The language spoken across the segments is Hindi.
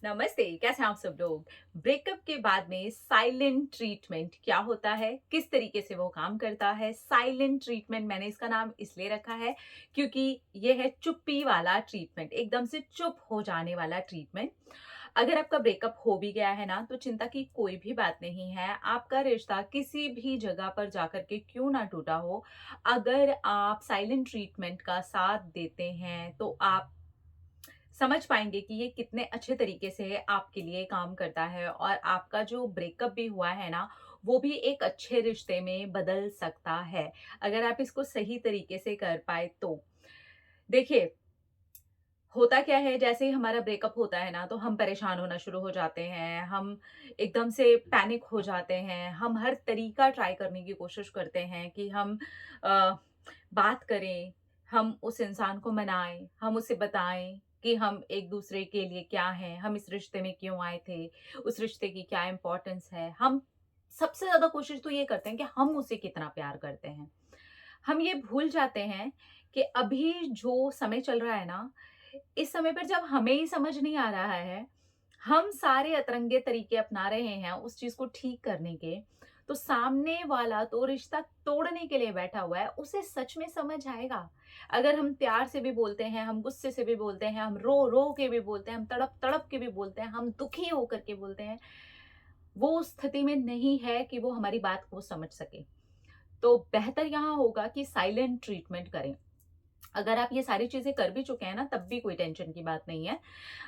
नमस्ते, कैसे हैं आप सब लोग। ब्रेकअप के बाद में साइलेंट ट्रीटमेंट क्या होता है, किस तरीके से वो काम करता है। साइलेंट ट्रीटमेंट मैंने इसका नाम इसलिए रखा है क्योंकि ये है चुप्पी वाला ट्रीटमेंट, एकदम से चुप हो जाने वाला ट्रीटमेंट। अगर आपका ब्रेकअप हो भी गया है ना, तो चिंता की कोई भी बात नहीं है। आपका रिश्ता किसी भी जगह पर जाकर के क्यों ना टूटा हो, अगर आप साइलेंट ट्रीटमेंट का साथ देते हैं तो आप समझ पाएँगे कि ये कितने अच्छे तरीके से आपके लिए काम करता है और आपका जो ब्रेकअप भी हुआ है ना, वो भी एक अच्छे रिश्ते में बदल सकता है, अगर आप इसको सही तरीके से कर पाएँ तो। देखिए, होता क्या है, जैसे ही हमारा ब्रेकअप होता है ना, तो हम परेशान होना शुरू हो जाते हैं, हम एकदम से पैनिक हो जाते हैं, हम हर तरीका ट्राई करने की कोशिश करते हैं कि हम अ, बात करें, हम उस इंसान को मनाएँ, हम उसे बताएँ कि हम एक-दूसरे के लिए क्या हैं, हम इस रिश्ते में क्यों आए थे, उस रिश्ते की क्या इम्पोर्टेंस है। हम सबसे ज़्यादा कोशिश तो ये करते हैं कि हम उसे कितना प्यार करते हैं। हम ये भूल जाते हैं कि अभी जो समय चल रहा है ना, इस समय पर जब हमें ही समझ नहीं आ रहा है, हम सारे अतरंगे तरीके अपना रहे हैं उस चीज़ को ठीक करने के, तो सामने वाला तो रिश्ता तोड़ने के लिए बैठा हुआ है, उसे सच में समझ आएगा। अगर हम प्यार से भी बोलते हैं, हम गुस्से से भी बोलते हैं, हम रो-रो के भी बोलते हैं, हम तड़प-तड़प के भी बोलते हैं, हम दुखी होकर के बोलते हैं, वो उस स्थिति में नहीं है कि वो हमारी बात को समझ सके। तो बेहतर यहाँ होगा कि साइलेंट ट्रीटमेंट करें। अगर आप ये सारी चीज़ें कर भी चुके हैं ना, तब भी कोई टेंशन की बात नहीं है।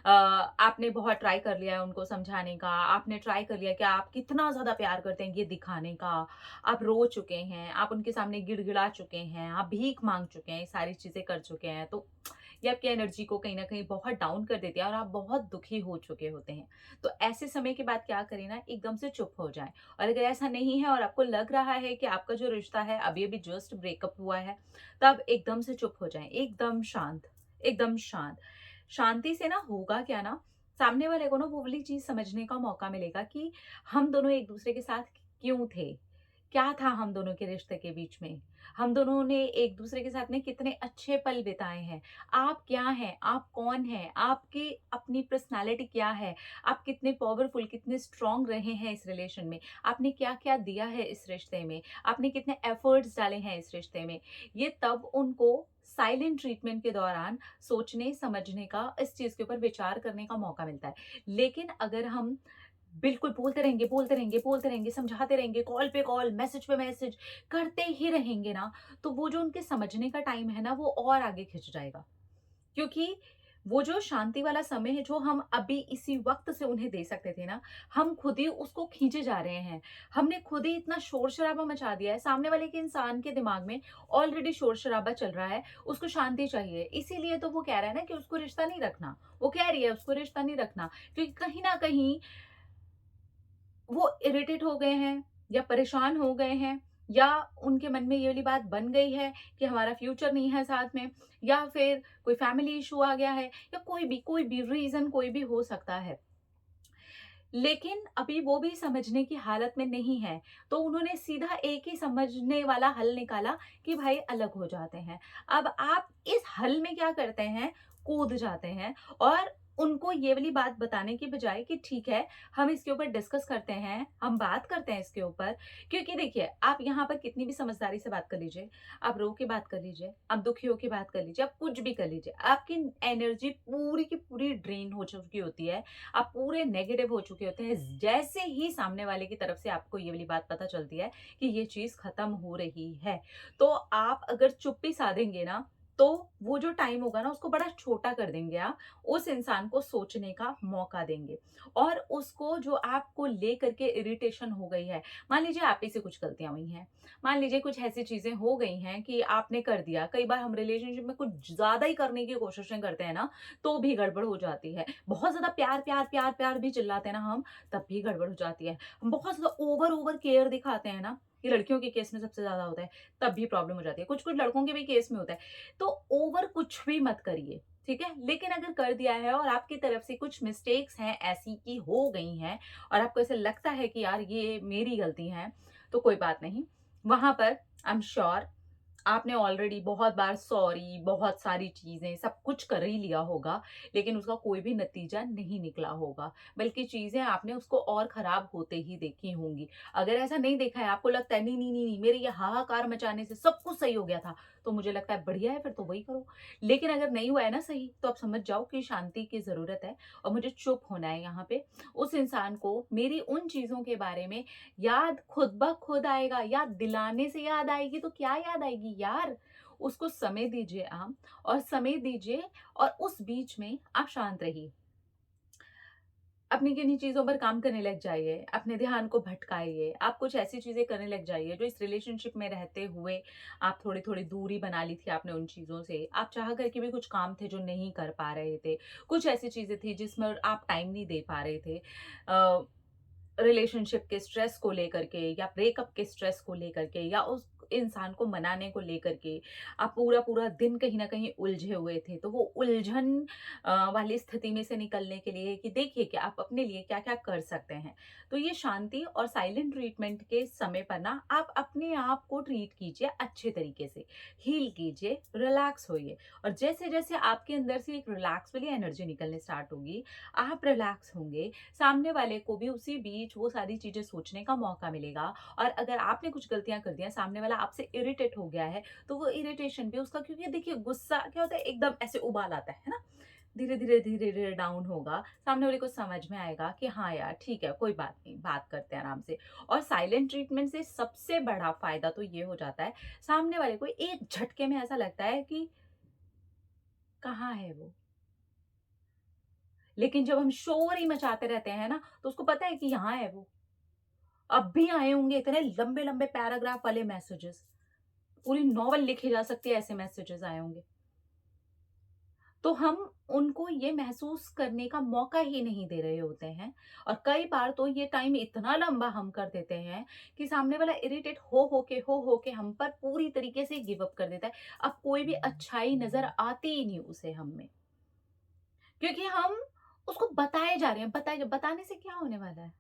आपने बहुत ट्राई कर लिया है उनको समझाने का, आपने ट्राई कर लिया कि आप कितना ज़्यादा प्यार करते हैं ये दिखाने का, आप रो चुके हैं, आप उनके सामने गिड़गिड़ा चुके हैं, आप भीख माँग चुके हैं, ये सारी चीज़ें कर चुके हैं, तो ये आपकी एनर्जी को कहीं न कहीं बहुत डाउन कर देती है और आप बहुत दुखी हो चुके होते हैं। तो ऐसे समय के बाद क्या करें ना, एकदम से चुप हो जाएँ और अगर ऐसा नहीं है और आपको लग रहा है कि आपका जो रिश्ता है अभी-अभी जस्ट ब्रेकअप हुआ है, तब एकदम से चुप हो जाएँ, एकदम शांत, एकदम शांत। शांति से ना होगा क्या ना, सामने वाले को ना वो वाली चीज़ समझने का मौका मिलेगा कि हम दोनों एक-दूसरे के साथ क्यों थे? क्या था हम दोनों के रिश्ते के बीच में? हम दोनों ने एक-दूसरे के साथ में कितने अच्छे पल बिताए हैं। आप क्या हैं? आप कौन हैं? आपकी अपनी पर्सनैलिटी क्या है? आप कितने पावरफुल, कितने स्ट्रॉन्ग रहे हैं इस रिलेशन में? आपने क्या-क्या दिया है इस रिश्ते में? आपने कितने एफर्ट्स डाले हैं इस रिश्ते में? ये तब उनको साइलेंट ट्रीटमेंट के दौरान सोचने, समझने का, इस चीज़ के ऊपर विचार करने का मौका मिलता है। लेकिन अगर हम बिल्कुल बोलते रहेंगे, बोलते रहेंगे, बोलते रहेंगे, समझाते रहेंगे, कॉल पे कॉल, मैसेज पे मैसेज करते ही रहेंगे ना, तो वो जो उनके समझने का टाइम है ना, वो और आगे खिंच जाएगा। क्योंकि वो जो शांति वाला समय है, जो हम अभी इसी वक़्त से उन्हें दे सकते थे ना, हम खुद ही उसको खींचे जा रहे हैं। हमने खुद ही इतना शोर-शराबा मचा दिया है, सामने वाले के इंसान के दिमाग में ऑलरेडी शोर-शराबा चल रहा है, उसको शांति चाहिए। इसीलिए तो वो कह रहा है ना कि उसको रिश्ता नहीं रखना। वो कह रही है उसको रिश्ता नहीं रखना, क्योंकि कहीं न कहीं वो इरिटेट हो गए हैं या परेशान हो गए हैं या उनके मन में ये वाली बात बन गई है कि हमारा फ्यूचर नहीं है साथ में, या फिर कोई फैमिली इशू आ गया है, या कोई भी रीज़न कोई भी हो सकता है। लेकिन अभी वो भी समझने की हालत में नहीं है, तो उन्होंने सीधा एक ही समझने वाला हल निकाला कि भाई अलग हो जाते हैं। अब आप इस हल में क्या करते हैं, कूद जाते हैं और उनको ये वाली बात बताने की बजाय कि ठीक है, हम इसके ऊपर डिस्कस करते हैं, हम बात करते हैं इसके ऊपर। क्योंकि देखिए, आप यहाँ पर कितनी भी समझदारी से बात कर लीजिए, आप रो के बात कर लीजिए, आप दुखी होके बात कर लीजिए, आप कुछ भी कर लीजिए, आपकी एनर्जी पूरी की पूरी ड्रेन हो चुकी होती है, आप पूरे नेगेटिव हो चुके होते हैं। जैसे ही सामने वाले की तरफ से आपको ये वाली बात पता चलती है कि ये चीज़ खत्म हो रही है, तो आप अगर चुप्पी साधेंगे ना, तो वो जो टाइम होगा ना, उसको बड़ा छोटा कर देंगे आप। उस इंसान को सोचने का मौका देंगे और उसको जो आपको लेकर के इरिटेशन हो गई है, मान लीजिए आप ही से कुछ गलतियाँ हुई हैं, मान लीजिए कुछ ऐसी चीज़ें हो गई हैं कि आपने कर दिया। कई बार हम रिलेशनशिप में कुछ ज़्यादा ही करने की कोशिशें करते हैं ना, तो भी गड़बड़ हो जाती है। बहुत ज़्यादा प्यार, प्यार, प्यार, प्यार भी चिल्लाते हैं ना हम, तब भी गड़बड़ हो जाती है। हम बहुत ज़्यादा ओवर केयर दिखाते हैं ना, ये लड़कियों के केस में सबसे ज़्यादा होता है, तब भी प्रॉब्लम हो जाती है। कुछ-कुछ लड़कों के भी केस में होता है। तो ओवर कुछ भी मत करिए, ठीक है? लेकिन अगर कर दिया है और आपकी तरफ से कुछ मिस्टेक्स हैं ऐसी कि हो गई हैं और आपको ऐसा लगता है कि यार ये मेरी गलती है, तो कोई बात नहीं। वहाँ पर आई एम श्योर आपने ऑलरेडी बहुत बार सॉरी, बहुत सारी चीज़ें, सब कुछ कर ही लिया होगा, लेकिन उसका कोई भी नतीजा नहीं निकला होगा, बल्कि चीज़ें आपने उसको और ख़राब होते ही देखी होंगी। अगर ऐसा नहीं देखा है, आपको लगता है नहीं, नहीं, नहीं, नहीं, मेरे ये हाहाकार मचाने से सब कुछ सही हो गया था, तो मुझे लगता है बढ़िया है, फिर तो वही करो। लेकिन अगर नहीं हुआ है ना सही, तो आप समझ जाओ कि शांति की ज़रूरत है और मुझे चुप होना है यहाँ पे। उस इंसान को मेरी उन चीज़ों के बारे में याद खुद ब खुद आएगा, याद दिलाने से याद आएगी तो क्या याद आएगी यार? उसको समय दीजिए आप और समय दीजिए और उस बीच में आप शांत रहिए। अपनी किन्हीं चीज़ों पर काम करने लग जाइए, अपने ध्यान को भटकाइए, आप कुछ ऐसी चीज़ें करने लग जाइए जो इस रिलेशनशिप में रहते हुए आप थोड़ी-थोड़ी दूरी बना ली थी आपने उन चीज़ों से। आप चाह कर के भी कुछ काम थे जो नहीं कर पा रहे थे। कुछ ऐसी चीज़ें थी जिसमें आप टाइम नहीं दे पा रहे थे। रिलेशनशिप के स्ट्रेस को लेकर के या ब्रेकअप के स्ट्रेस को लेकर के या उस इंसान को मनाने को लेकर के आप पूरा-पूरा दिन कहीं न कहीं उलझे हुए थे। तो वो उलझन वाली स्थिति में से निकलने के लिए कि देखिए कि आप अपने लिए क्या-क्या कर सकते हैं। तो ये शांति और साइलेंट ट्रीटमेंट के समय पर ना आप अपने आप को ट्रीट कीजिए अच्छे तरीके से। हील कीजिए, रिलैक्स होइए और जैसे-जैसे आपके अंदर से एक रिलैक्स वाली एनर्जी निकलने स्टार्ट होगी, आप रिलैक्स होंगे, सामने वाले को भी उसी बीच वो सारी चीज़ें सोचने का मौका मिलेगा और अगर आपने कुछ गलतियाँ कर दी हैं, सामने वाला आपसे इरिटेट हो गया है, तो वो इरिटेशन भी उसका क्योंकि देखिए गुस्सा क्या होता है एकदम ऐसे उबाल आता है ना? धीरे-धीरे, धीरे-धीरे डाउन होगा, सामने वाले को समझ में आएगा कि हाँ यार, ठीक है, कोई बात नहीं, बात करते हैं आराम से। और साइलेंट ट्रीटमेंट से सबसे बड़ा फ़ायदा तो ये हो जाता है, सामने वाले को एक झटके में ऐसा लगता है कि कहाँ है वो? लेकिन जब हम शोर ही मचाते रहते हैं ना, तो उसको पता है कि यहाँ है वो। अब भी आए होंगे इतने लंबे-लंबे पैराग्राफ वाले मैसेजेस। पूरी नॉवल लिखी जा सकती है ऐसे मैसेजेस आए होंगे। तो हम उनको ये महसूस करने का मौका ही नहीं दे रहे होते हैं और कई बार तो ये टाइम इतना लंबा हम कर देते हैं कि सामने वाला इरिटेट हो के हम पर पूरी तरीके से गिव अप कर देता है। अब कोई भी अच्छाई नज़र आती ही नहीं उसे हम में। क्योंकि हम उसको बताए जा रहे हैं, बताने से क्या होने वाला है?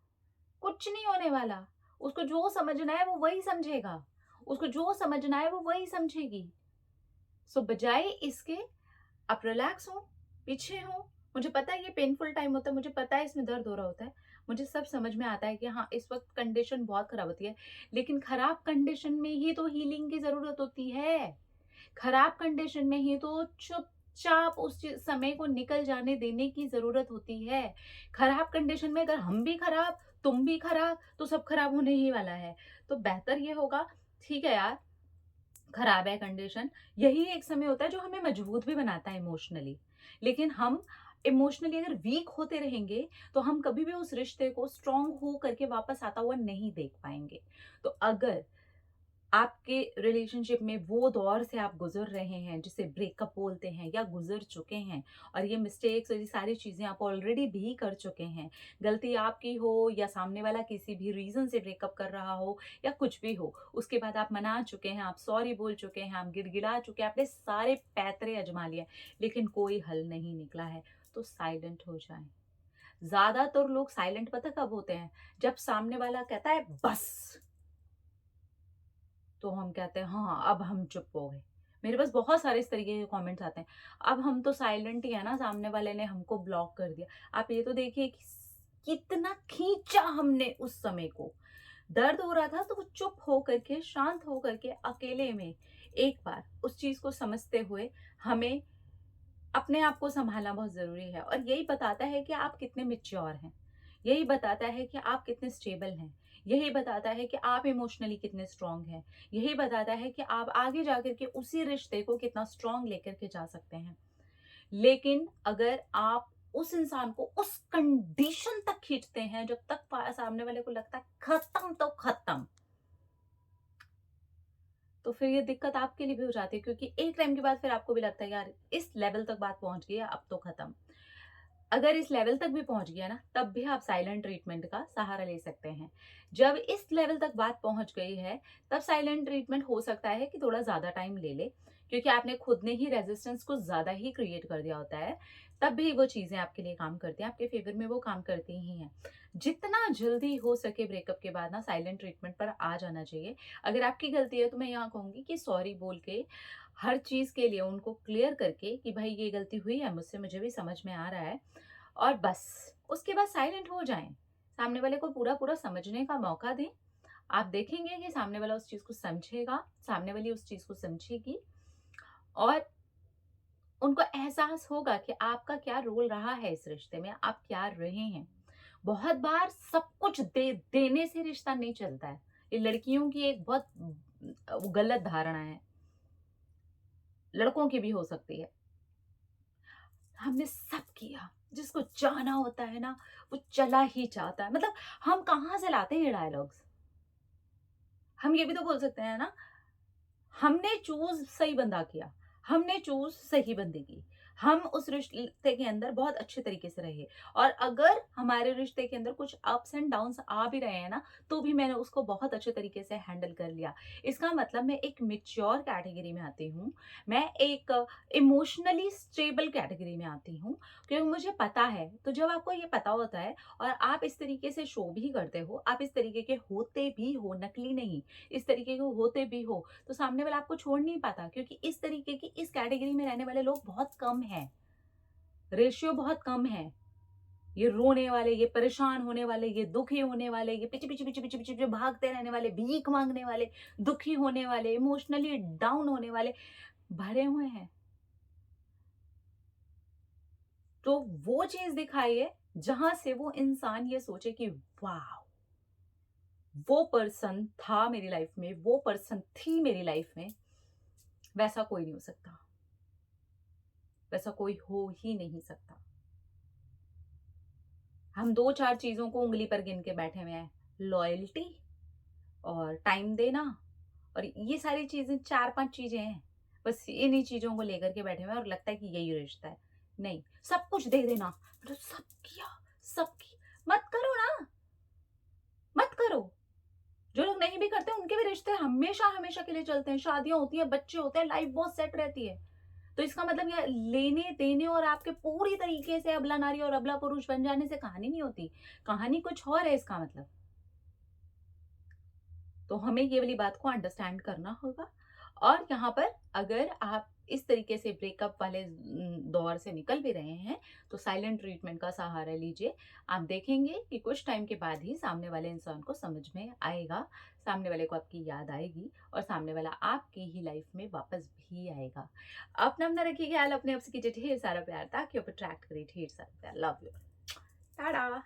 कुछ नहीं होने वाला। उसको जो समझना है वो वही समझेगा। उसको जो समझना है वो वही समझेगी। सो बजाए इसके आप रिलैक्स हो, पीछे हो। मुझे पता है ये पेनफुल टाइम होता है, मुझे पता है इसमें दर्द हो रहा होता है। मुझे सब समझ में आता है कि हाँ, इस वक़्त कंडीशन बहुत खराब होती है। लेकिन खराब कंडीशन में ही तो हीलिंग की ज़रूरत होती है। खराब कंडीशन में ही तो चुपचाप उस समय को निकल जाने देने की ज़रूरत होती है। खराब कंडीशन में अगर हम भी खराब, तुम भी खराब, तो सब खराब होने ही वाला है। तो बेहतर ये होगा, ठीक है यार, खराब है कंडीशन, यही एक समय होता है जो हमें मजबूत भी बनाता है इमोशनली। लेकिन हम इमोशनली अगर वीक होते रहेंगे, तो हम कभी भी उस रिश्ते को स्ट्रॉन्ग हो करके वापस आता हुआ नहीं देख पाएँगे। तो अगर आपके रिलेशनशिप में वो दौर से आप गुज़र रहे हैं, जिसे ब्रेकअप बोलते हैं या गुज़र चुके हैं और ये मिस्टेक्स और ये सारी चीज़ें आप ऑलरेडी भी कर चुके हैं। गलती आपकी हो या सामने वाला किसी भी रीज़न से ब्रेकअप कर रहा हो या कुछ भी हो, उसके बाद आप मना चुके हैं, आप सॉरी बोल चुके हैं, आप गिड़गिड़ा चुके हैं, आपने सारे पैतरे आज़मा लिए, लेकिन कोई हल नहीं निकला है, तो साइलेंट हो जाएँ। ज़्यादातर लोग साइलेंट पता कब होते हैं? जब सामने वाला कहता है बस! तो हम कहते हैं हाँ, अब हम चुप हो गए। मेरे पास बहुत सारे इस तरीके के कमेंट्स आते हैं। अब हम तो साइलेंट ही है ना, सामने वाले ने हमको ब्लॉक कर दिया। आप ये तो देखिए कि कितना खींचा हमने उस समय को। दर्द हो रहा था तो वो चुप हो करके, शांत हो करके, अकेले में एक बार उस चीज़ को समझते हुए हमें अपने आप को सँभालना बहुत ज़रूरी है और यही बताता है कि आप कितने मैच्योर हैं। यही बताता है कि आप कितने स्टेबल हैं। यही बताता है कि आप इमोशनली कितने स्ट्रॉन्ग हैं। यही बताता है कि आप आगे जाकर के उसी रिश्ते को कितना स्ट्रॉन्ग लेकर के जा सकते हैं। लेकिन अगर आप उस इंसान को उस कंडीशन तक खींचते हैं जब तक सामने वाले को लगता है खत्म तो खत्म, तो फिर ये दिक्कत आपके लिए भी हो जाती है क्योंकि एक टाइम के बाद फिर आपको भी लगता है यार इस लेवल तक बात पहुंच गई है, अब तो खत्म। अगर इस लेवल तक भी पहुंच गया ना, तब भी आप साइलेंट ट्रीटमेंट का सहारा ले सकते हैं। जब इस लेवल तक बात पहुंच गई है, तब साइलेंट ट्रीटमेंट हो सकता है कि थोड़ा ज़्यादा टाइम ले ले, क्योंकि आपने खुद ने ही रेजिस्टेंस कुछ ज़्यादा ही क्रिएट कर दिया होता है, तब भी वो चीज़ें आपके लिए काम करती हैं, आपके फ़ेवर में वो काम करती ही हैं। जितना जल्दी हो सके ब्रेकअप के बाद ना साइलेंट ट्रीटमेंट पर आ जाना चाहिए। अगर आपकी गलती है तो मैं यहाँ कहूँगी कि सॉरी बोल के, हर चीज़ के लिए उनको क्लियर करके कि भाई ये गलती हुई है मुझसे, मुझे भी समझ में आ रहा है, और बस उसके बाद साइलेंट हो जाएँ। सामने वाले को पूरा-पूरा समझने का मौका दें। आप देखेंगे कि सामने वाला उस चीज़ को समझेगा, सामने वाली उस चीज़ को समझेगी, और उनको एहसास होगा कि आपका क्या रोल रहा है इस रिश्ते में, आप क्या रहे हैं। बहुत बार सब कुछ दे देने से रिश्ता नहीं चलता है। ये लड़कियों की एक बहुत गलत धारणा है, लड़कों की भी हो सकती है। हमने सब किया, जिसको जाना होता है ना, वो चला ही जाता है। मतलब हम कहाँ से लाते हैं ये डायलॉग्स? हम ये भी तो बोल सकते हैं ना, हमने चूज़ सही बंदा किया, हमने चूज़ सही बंदी की। हम उस रिश्ते के अंदर बहुत अच्छे तरीके से रहे, और अगर हमारे रिश्ते के अंदर कुछ अप्स एंड डाउन्स आ भी रहे हैं ना, तो भी मैंने उसको बहुत अच्छे तरीके से हैंडल कर लिया। इसका मतलब मैं एक मैच्योर कैटेगरी में आती हूँ, मैं एक इमोशनली स्टेबल कैटेगरी में आती हूँ, क्योंकि मुझे पता है। तो जब आपको ये पता होता है और आप इस तरीके से शो भी करते हो, आप इस तरीके के होते भी हो, नकली नहीं, इस तरीके के होते भी हो, तो सामने वाला आपको छोड़ नहीं पाता, क्योंकि इस तरीके की इस कैटेगरी में रहने वाले लोग बहुत कम हैं, रेशियो बहुत कम है। ये रोने वाले, ये परेशान होने वाले, ये दुखी होने वाले, ये पीछे-पीछे भागते रहने वाले, भीख माँगने वाले, दुखी होने वाले, इमोशनली डाउन होने वाले भरे हुए हैं। तो वो चीज़ दिखाइए जहाँ से वो इंसान ये सोचे कि वाओ! वो पर्सन था मेरी लाइफ में, वो पर्सन थी मेरी लाइफ में, वैसा कोई नहीं हो सकता। वैसा कोई हो ही नहीं सकता। हम 2-4 चीज़ों को उँगली पर गिन के बैठे हुए हैं। लॉयल्टी और टाइम देना, और ये सारी चीज़ें 4-5 चीज़ें हैं। बस इन्हीं चीज़ों को लेकर के बैठे हुए हैं और लगता है कि यही रिश्ता है। नहीं, सब कुछ दे देना, मतलब सब किया, सब की मत करो ना, मत करो। जो लोग नहीं भी करते उनके भी रिश्ते हमेशा-हमेशा के लिए चलते हैं। शादियाँ होती हैं, बच्चे होते हैं, लाइफ बहुत सेट रहती है। तो इसका मतलब ये लेने-देने और आपके पूरी तरीके से अबला नारी और अबला पुरुष बन जाने से कहानी नहीं होती। कहानी कुछ और है इसका मतलब। तो हमें ये वाली बात को अंडरस्टैंड करना होगा, और यहाँ पर अगर आप इस तरीके से ब्रेकअप वाले दौर से निकल भी रहे हैं, तो साइलेंट ट्रीटमेंट का सहारा लीजिए। आप देखेंगे कि कुछ टाइम के बाद ही सामने वाले इंसान को समझ में आएगा, सामने वाले को आपकी याद आएगी, और सामने वाला आपकी ही लाइफ में वापस भी आएगा। अपना रखिए ख्याल, अपने आप से कीजिए ढेर सारा प्यार, ताकि आप अट्रैक्ट करिए ढेर सारा प्यार। Love you. टाटा।